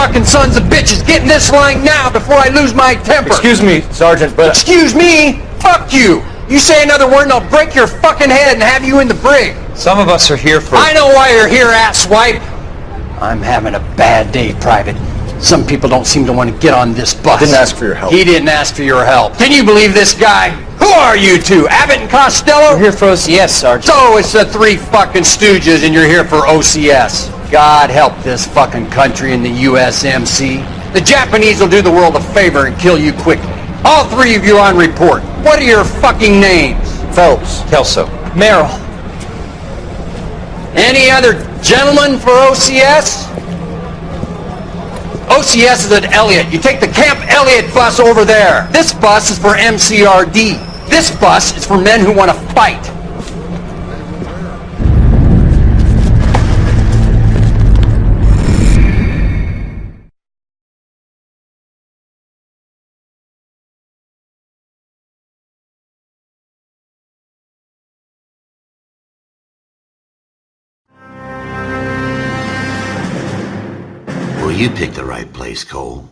fucking sons of bitches, get in this line now before I lose my temper. Excuse me, Sergeant, but... Excuse me? Fuck you! You say another word and I'll break your fucking head and have you in the brig. Some of us are here for... I know why you're here, asswipe. I'm having a bad day, Private. Some people don't seem to want to get on this bus. I didn't ask for your help. He didn't ask for your help. Can you believe this guy? Who are you two? Abbott and Costello? We're here for OCS, Sergeant. So it's the three fucking stooges and you're here for OCS. God help this fucking country and the USMC. The Japanese will do the world a favor and kill you quickly. All three of you on report. What are your fucking names? Phelps. Kelso. Merrill. Any other gentlemen for OCS? OCS is at Elliott. You take the Camp Elliott bus over there. This bus is for MCRD. This bus is for men who want to fight. You picked the right place, Cole.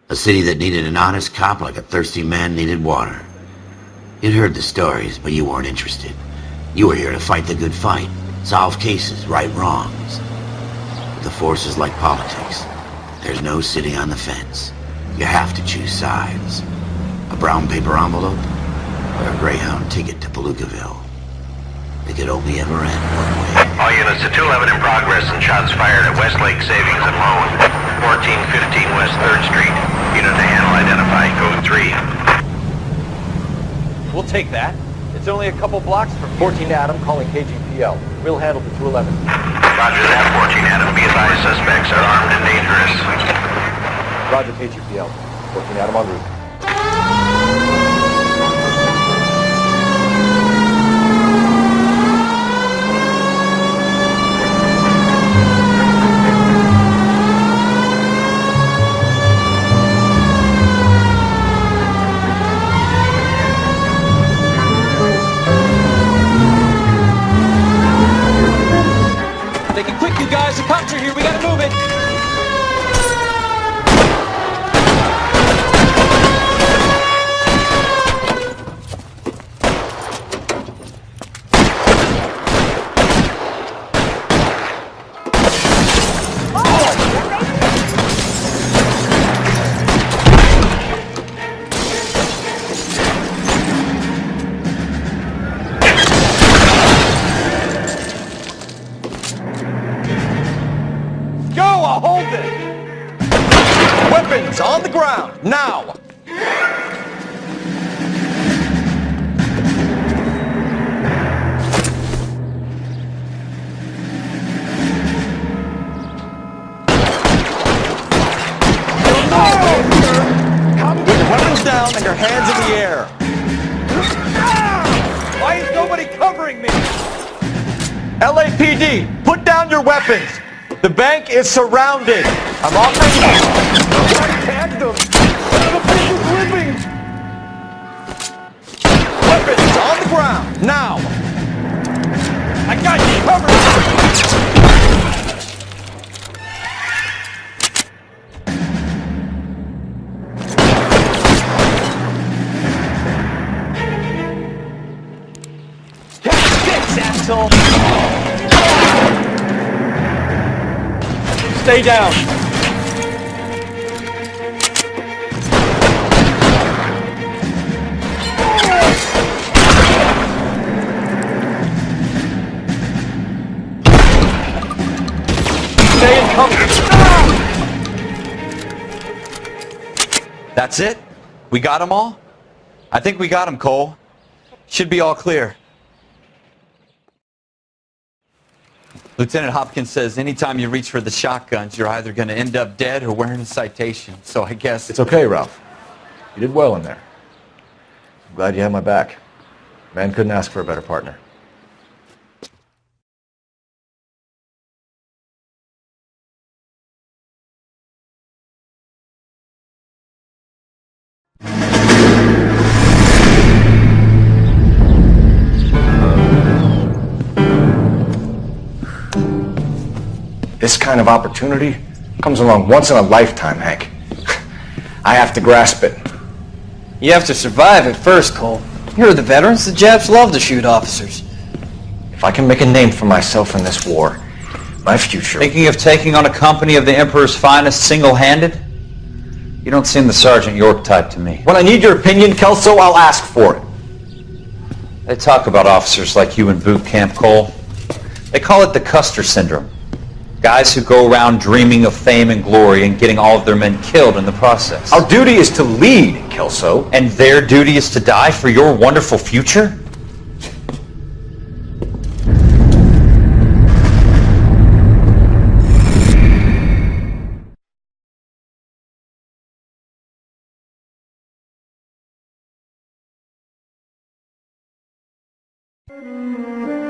A city that needed an honest cop like a thirsty man needed water. You'd heard the stories, but you weren't interested. You were here to fight the good fight, solve cases, right wrongs. But the force is like politics. There's no sitting on the fence. You have to choose sides. A brown paper envelope, or a Greyhound ticket to Palookaville. It could only ever end one way. All units to 211 in progress and shots fired at Westlake Savings and Loan. 1415 West 3rd Street. Unit to handle identified. Code 3. We'll take that. It's only a couple blocks from 14 Adam calling KGPL. We'll handle the 211. Roger that, 14 Adam. Be advised, suspects are armed and dangerous. Roger, KGPL. 14 Adam en route. There's a copter here, we gotta move it! On the ground, now! Come with your weapons down and your hands in the air. Why is nobody covering me? LAPD, put down your weapons. The bank is surrounded. I'm offering... Tag them! The place is living! Weapons on the ground, now! I got you covered! Catch this, asshole! Stay down! That's it? We got them all? I think we got them, Cole. Should be all clear. Lieutenant Hopkins says anytime you reach for the shotguns, you're either going to end up dead or wearing a citation. So I guess... It's okay, Ralph. You did well in there. I'm glad you had my back. Man couldn't ask for a better partner. This kind of opportunity Comes along once in a lifetime, Hank. I have to grasp it. You have to survive it first, Cole. You're the veterans. The Japs love to shoot officers. If I can make a name for myself in this war, my future... Thinking of taking on a company of the Emperor's finest single-handed? You don't seem the Sergeant York type to me. When I need your opinion, Kelso, I'll ask for it. They talk about officers like you in boot camp, Cole. They call it the Custer Syndrome. Guys who go around dreaming of fame and glory and getting all of their men killed in the process. Our duty is to lead, Kelso. And their duty is to die for your wonderful future?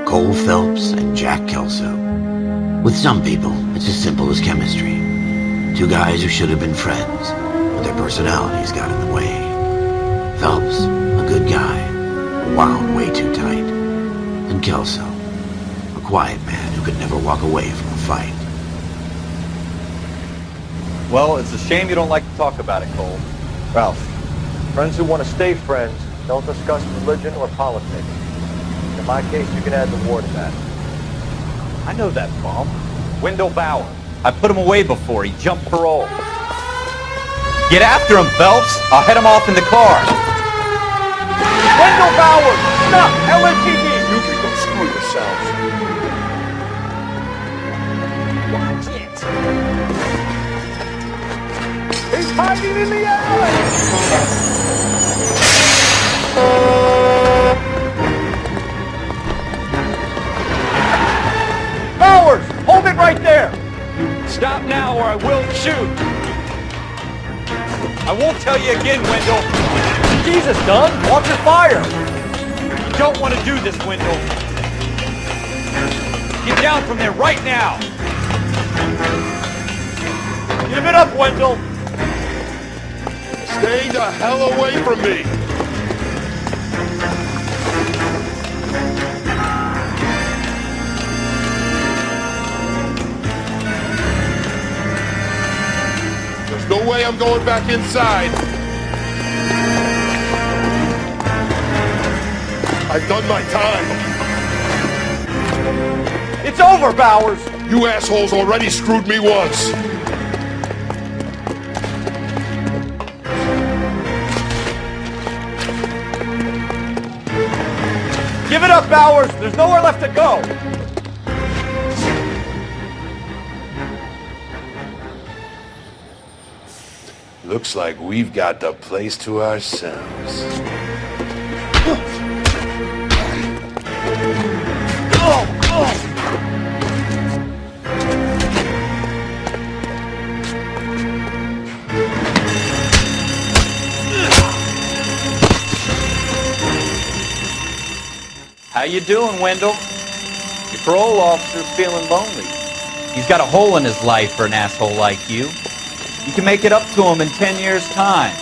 Cole Phelps and Jack Kelso. With some people, it's as simple as chemistry. Two guys who should have been friends, but their personalities got in the way. Phelps, a good guy, wound way too tight. And Kelso, a quiet man who could never walk away from a fight. Well, it's a shame you don't like to talk about it, Cole. Ralph, friends who want to stay friends don't discuss religion or politics. In my case, you can add the war to that. I know that bum. Wendell Bauer. I put him away before. He jumped parole. Get after him, Phelps. I'll head him off in the car. Wendell Bauer! Stop! LAPD! You can go screw yourself. Watch it. He's hiding in the alley! Bowers! Hold it right there! Stop now or I will shoot! I won't tell you again, Wendell! Jesus, Dunn! Watch your fire! You don't want to do this, Wendell! Get down from there right now! Give it up, Wendell! Stay the hell away from me! There's no way I'm going back inside. I've done my time. It's over, Bowers! You assholes already screwed me once. Give it up, Bowers! There's nowhere left to go! Looks like we've got the place to ourselves. How you doing, Wendell? Your parole officer's feeling lonely. He's got a hole in his life for an asshole like you. You can make it up to him in 10 years' time.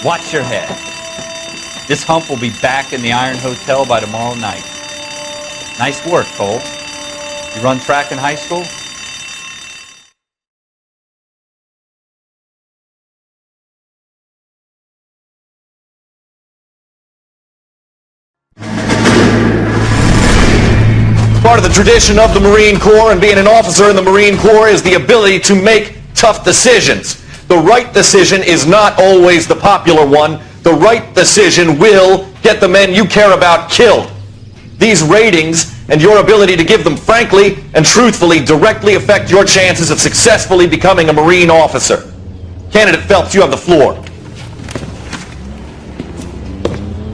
Watch your head. This hump will be back in the Iron Hotel by tomorrow night. Nice work, Cole. You run track in high school? Part of the tradition of the Marine Corps and being an officer in the Marine Corps is the ability to make tough decisions. The right decision is not always the popular one. The right decision will get the men you care about killed. These ratings and your ability to give them frankly and truthfully directly affect your chances of successfully becoming a Marine officer. Candidate Phelps, you have the floor.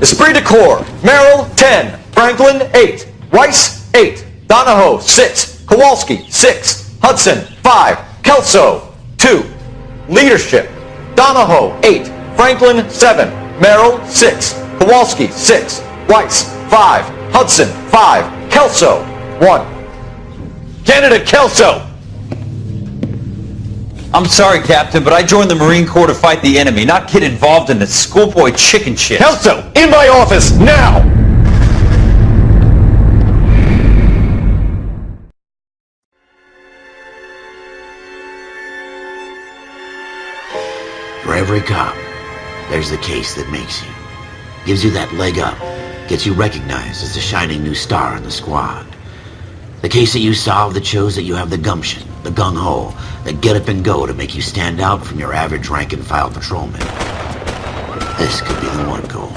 Esprit de Corps, Merrill 10, Franklin 8, Rice 8, Donahoe 6, Kowalski 6, Hudson 5, Kelso 2. Leadership, Donahoe 8, Franklin 7, Merrill 6, Kowalski 6, Rice 5, Hudson 5, Kelso 1. Candidate Kelso! I'm sorry, Captain, but I joined the Marine Corps to fight the enemy, not get involved in this schoolboy chicken shit. Kelso, in my office, now! For every cop, there's the case that makes you. Gives you that leg up. Gets you recognized as the shining new star in the squad. The case that you solve that shows that you have the gumption, the gung-ho, the get up and go to make you stand out from your average rank-and-file patrolman. This could be the one, Cole.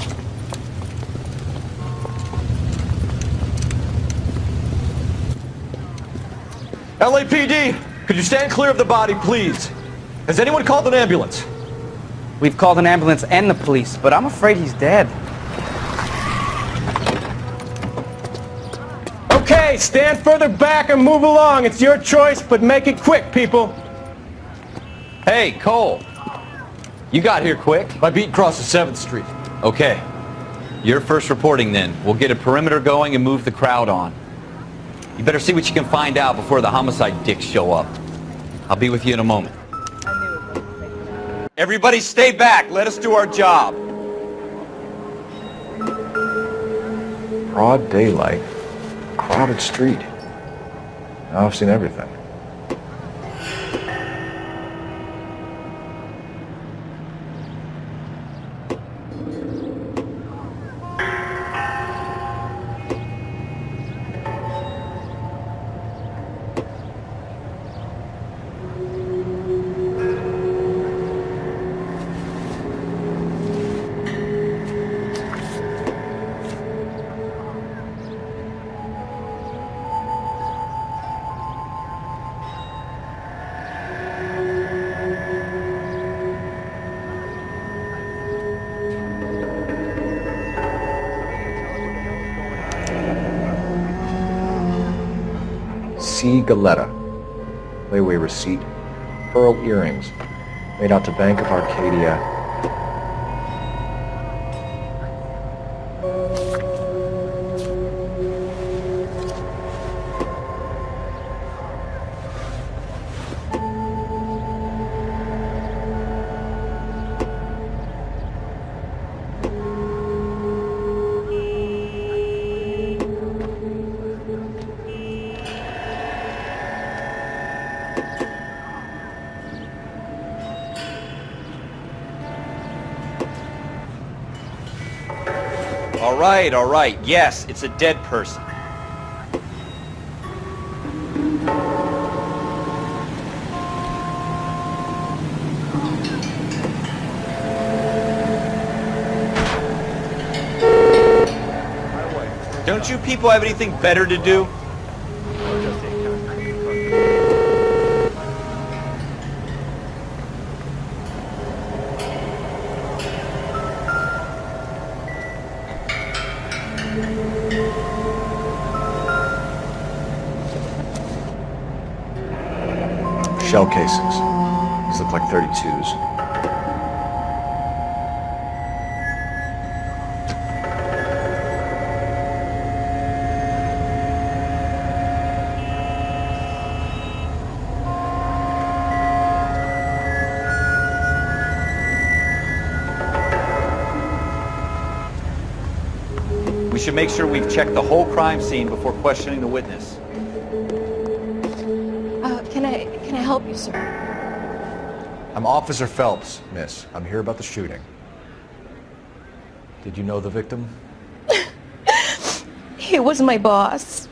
LAPD, could you stand clear of the body, please? Has anyone called an ambulance? We've called an ambulance and the police, but I'm afraid he's dead. Okay, stand further back and move along. It's your choice, but make it quick, people. Hey, Cole. You got here quick. My beat crosses 7th Street. Okay. You're first reporting then. We'll get a perimeter going and move the crowd on. You better see what you can find out before the homicide dicks show up. I'll be with you in a moment. Everybody stay back. Let us do our job. Broad daylight, crowded street. Now I've seen everything. C. Galetta, layaway receipt, pearl earrings, made out to Bank of Arcadia. All right. Yes, it's a dead person. Don't you people have anything better to do? Shell casings. These look like 32s. We should make sure we've checked the whole crime scene before questioning the witness. Can I help you, sir? I'm Officer Phelps, miss. I'm here about the shooting. Did you know the victim? He was my boss,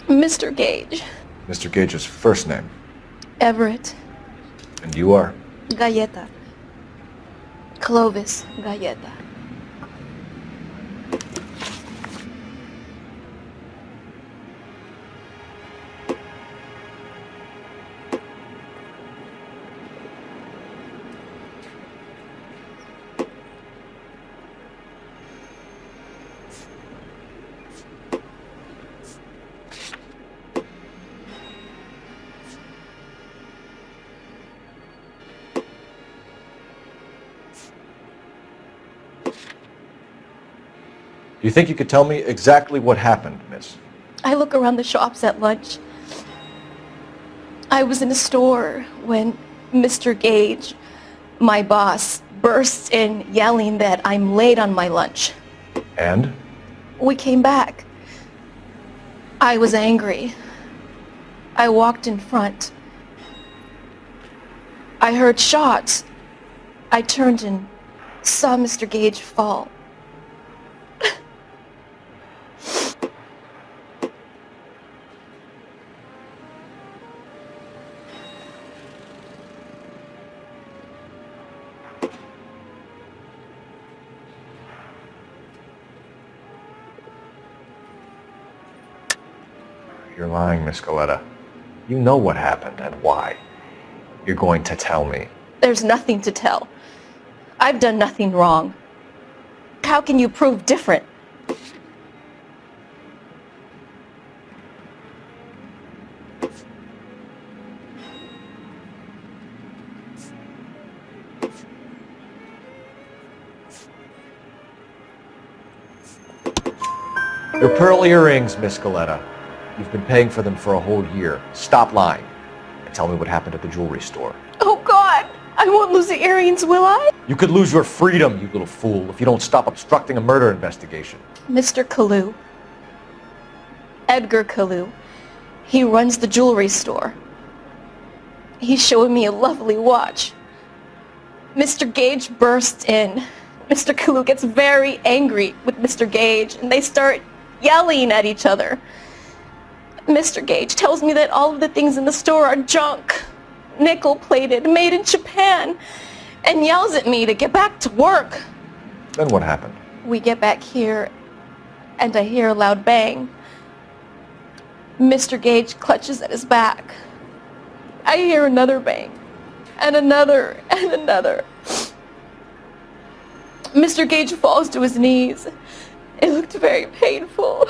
Mr. Gage. Mr. Gage's first name. Everett. And you are? Galleta. Clovis Galleta. Do you think you could tell me exactly what happened, miss? I look around the shops at lunch. I was in a store when Mr. Gage, my boss, bursts in yelling that I'm late on my lunch. And? We came back. I was angry. I walked in front. I heard shots. I turned and saw Mr. Gage fall. You're lying, Miss Goleta. You know what happened and why. You're going to tell me. There's nothing to tell. I've done nothing wrong. How can you prove different? Your pearl earrings, Miss Goleta. You've been paying for them for a whole year. Stop lying and tell me what happened at the jewelry store. Oh God! I won't lose the earrings, will I? You could lose your freedom, you little fool, if you don't stop obstructing a murder investigation. Mr. Kalu. Edgar Kalu. He runs the jewelry store. He's showing me a lovely watch. Mr. Gage bursts in. Mr. Kalu gets very angry with Mr. Gage, and they start yelling at each other. Mr. Gage tells me that all of the things in the store are junk, nickel-plated, made in Japan, and yells at me to get back to work. Then what happened? We get back here, and I hear a loud bang. Mr. Gage clutches at his back. I hear another bang, and another, and another. Mr. Gage falls to his knees. It looked very painful.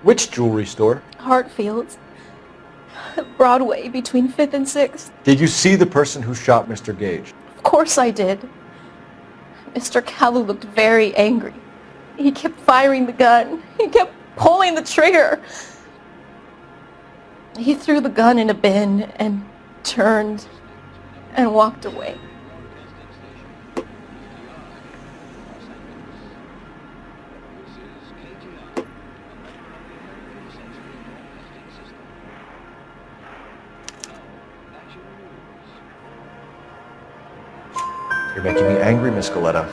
Which jewelry store? Hartfield's. Broadway, between 5th and 6th. Did you see the person who shot Mr. Gage? Of course I did. Mr. Kalu looked very angry. He kept firing the gun. He kept pulling the trigger. He threw the gun in a bin and turned and walked away. You're making me angry, Miss Goleta.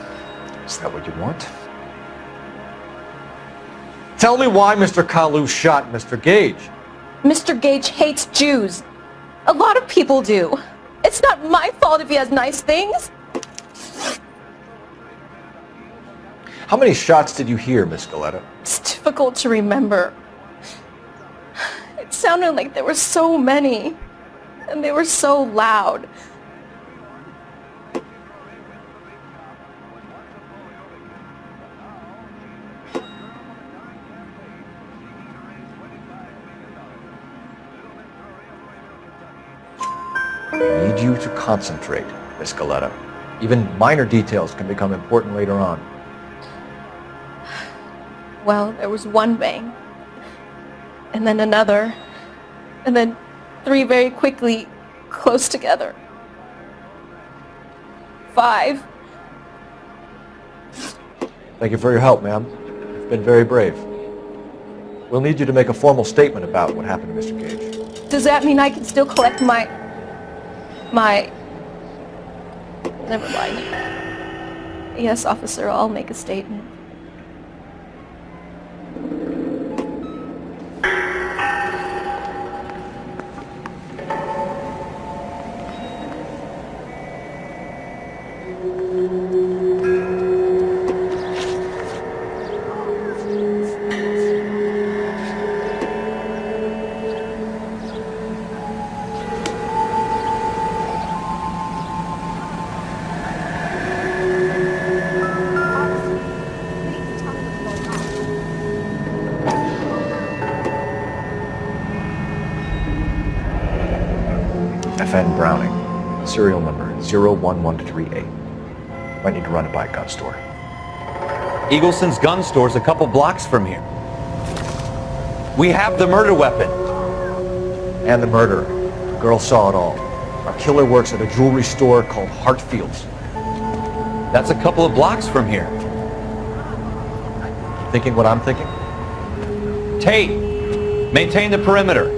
Is that what you want? Tell me why Mr. Kalu shot Mr. Gage. Mr. Gage hates Jews. A lot of people do. It's not my fault if he has nice things. How many shots did you hear, Miss Goleta? It's difficult to remember. It sounded like there were so many, and they were so loud. I need you to concentrate, Miss Goleta. Even minor details can become important later on. Well, there was one bang, and then another, and then 3 very quickly, close together. 5. Thank you for your help, ma'am. You've been very brave. We'll need you to make a formal statement about what happened to Mr. Gage. Does that mean I can still collect my... Never mind. Yes, officer, I'll make a statement. FN Browning, serial number 01138. Might need to run it by a gun store. Eagleson's gun store's a couple blocks from here. We have the murder weapon. And the murderer. The girl saw it all. Our killer works at a jewelry store called Hartfield's. That's a couple of blocks from here. Thinking what I'm thinking? Tate, maintain the perimeter.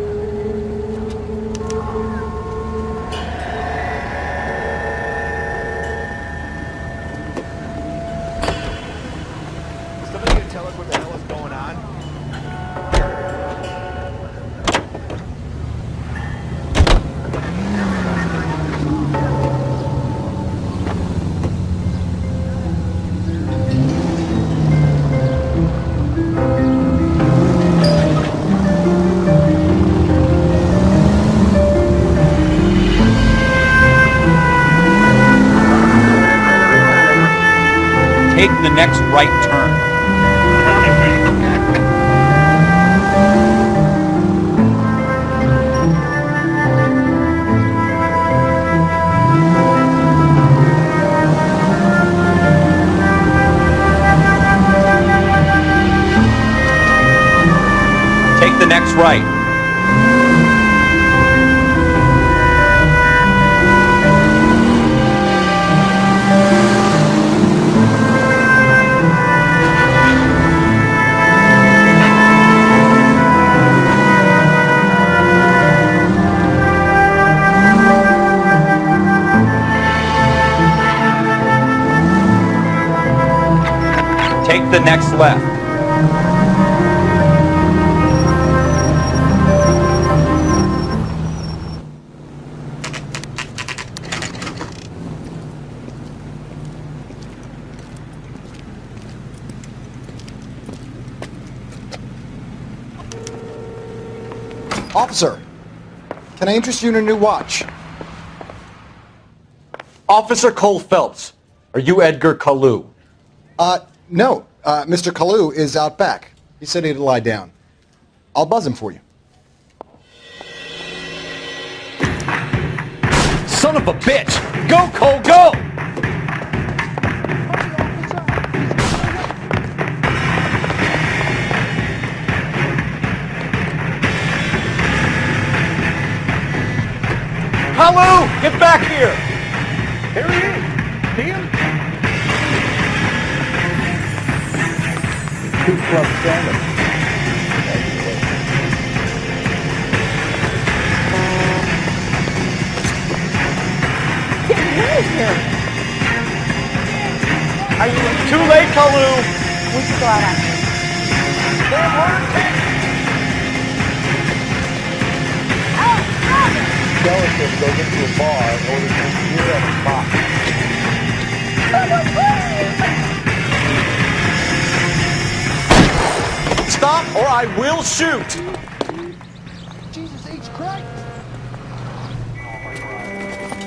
take the next right turn. Take the next right. Take the next left. Officer, can I interest you in a new watch? Officer Cole Phelps, are you Edgar Kalu? No. Mr. Kalu is out back. He said he'd lie down. I'll buzz him for you. Son of a bitch! Go, Cole, go! Hello! Get back here! Here he is! See him? Two club standing. Too late, Kalu! We should go out after. They're working! Relative goes into a bar in order to hear at a box. Stop or I will shoot! Jesus H. Christ!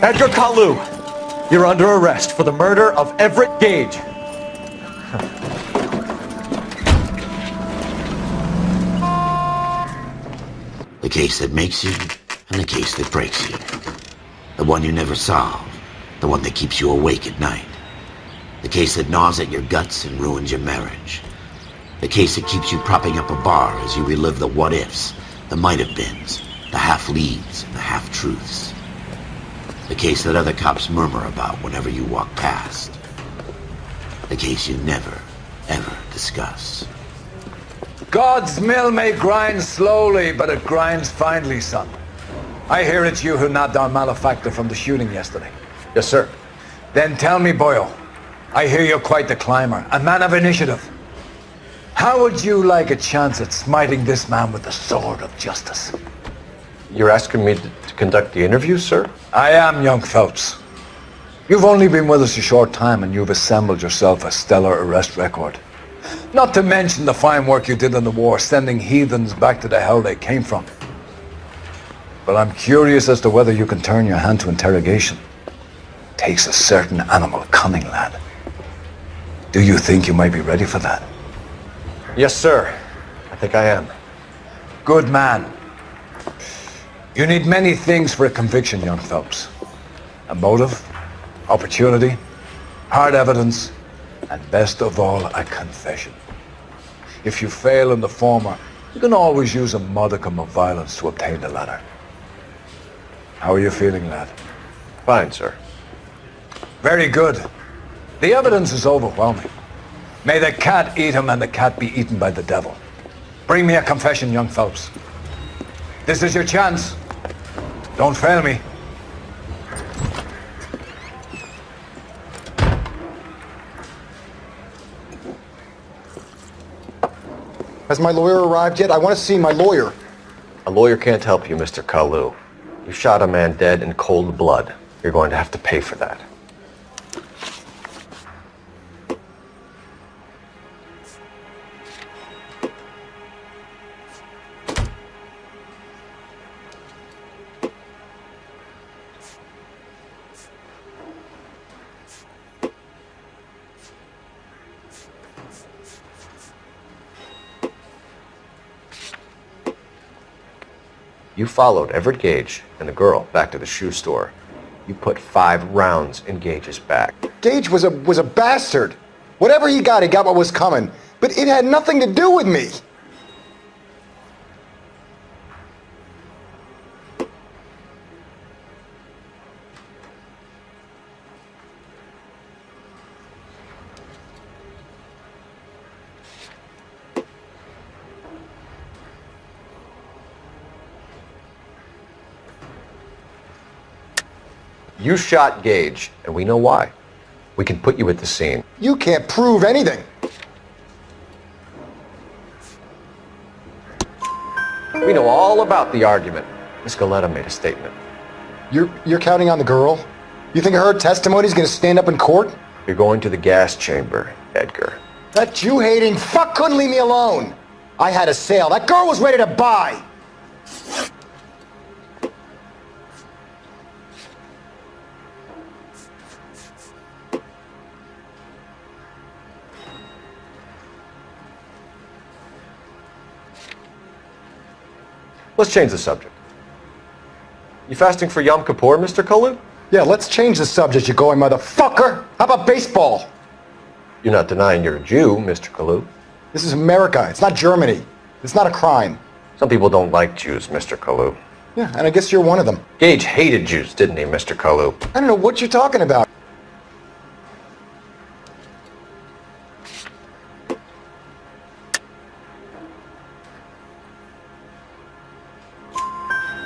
Edgar Kalu, you're under arrest for the murder of Everett Gage. The case that makes you, and the case that breaks you. The one you never solve. The one that keeps you awake at night. The case that gnaws at your guts and ruins your marriage. The case that keeps you propping up a bar as you relive the what-ifs, the might-have-beens, the half-leads, and the half-truths. The case that other cops murmur about whenever you walk past. The case you never, ever discuss. God's mill may grind slowly, but it grinds finely, son. I hear it's you who nabbed our malefactor from the shooting yesterday. Yes, sir. Then tell me, Boyle, I hear you're quite the climber, a man of initiative. How would you like a chance at smiting this man with the sword of justice? You're asking me to conduct the interview, sir? I am, young Phelps. You've only been with us a short time and you've assembled yourself a stellar arrest record. Not to mention the fine work you did in the war, sending heathens back to the hell they came from. But I'm curious as to whether you can turn your hand to interrogation. Takes a certain animal cunning, lad. Do you think you might be ready for that? Yes, sir. I think I am. Good man. You need many things for a conviction, young Phelps. A motive, opportunity, hard evidence, and best of all, a confession. If you fail in the former, you can always use a modicum of violence to obtain the latter. How are you feeling, lad? Fine, sir. Very good. The evidence is overwhelming. May the cat eat him and the cat be eaten by the devil. Bring me a confession, young Phelps. This is your chance. Don't fail me. Has my lawyer arrived yet? I want to see my lawyer. A lawyer can't help you, Mr. Kalu. You shot a man dead in cold blood. You're going to have to pay for that. You followed Everett Gage and the girl back to the shoe store. You put 5 rounds in Gage's back. Gage was a bastard. Whatever he got what was coming. But it had nothing to do with me. You shot Gage, and we know why. We can put you at the scene. You can't prove anything. We know all about the argument. Miss Galetta made a statement. You're counting on the girl? You think her testimony's gonna stand up in court? You're going to the gas chamber, Edgar. That Jew-hating fuck couldn't leave me alone. I had a sale. That girl was ready to buy. Let's change the subject. You fasting for Yom Kippur, Mr. Cole? Yeah, let's change the subject, you going motherfucker. How about baseball? You're not denying you're a Jew, Mr. Cole. This is America. It's not Germany. It's not a crime. Some people don't like Jews, Mr. Cole. Yeah, and I guess you're one of them. Gage hated Jews, didn't he, Mr. Cole? I don't know what you're talking about.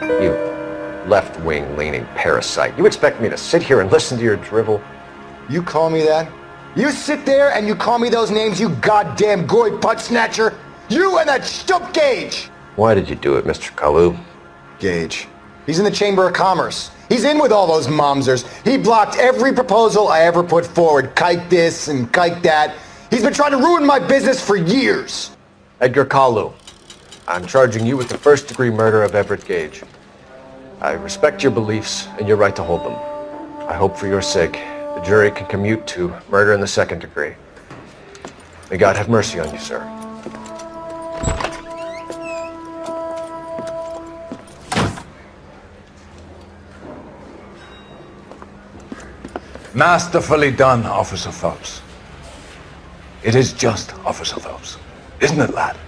You left-wing leaning parasite. You expect me to sit here and listen to your drivel? You call me that? You sit there and you call me those names, you goddamn goy butt snatcher? You and that stup Gage! Why did you do it, Mr. Cole? Gage. He's in the Chamber of Commerce. He's in with all those momsers. He blocked every proposal I ever put forward. Kike this and kike that. He's been trying to ruin my business for years. Edgar Cole, I'm charging you with the first-degree murder of Everett Gage. I respect your beliefs and your right to hold them. I hope for your sake the jury can commute to murder in the second degree. May God have mercy on you, sir. Masterfully done, Officer Phelps. It is just Officer Phelps. Isn't it, lad?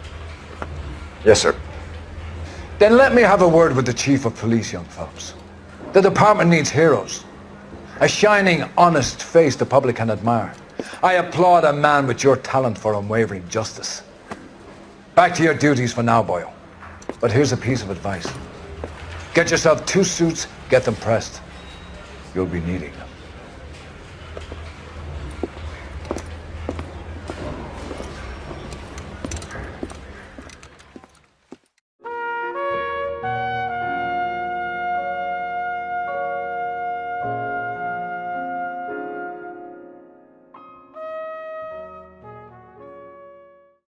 Yes, sir. Then let me have a word with the Chief of Police, young Phelps. The department needs heroes. A shining, honest face the public can admire. I applaud a man with your talent for unwavering justice. Back to your duties for now, boyo. But here's a piece of advice. Get yourself 2 suits, get them pressed. You'll be needing them.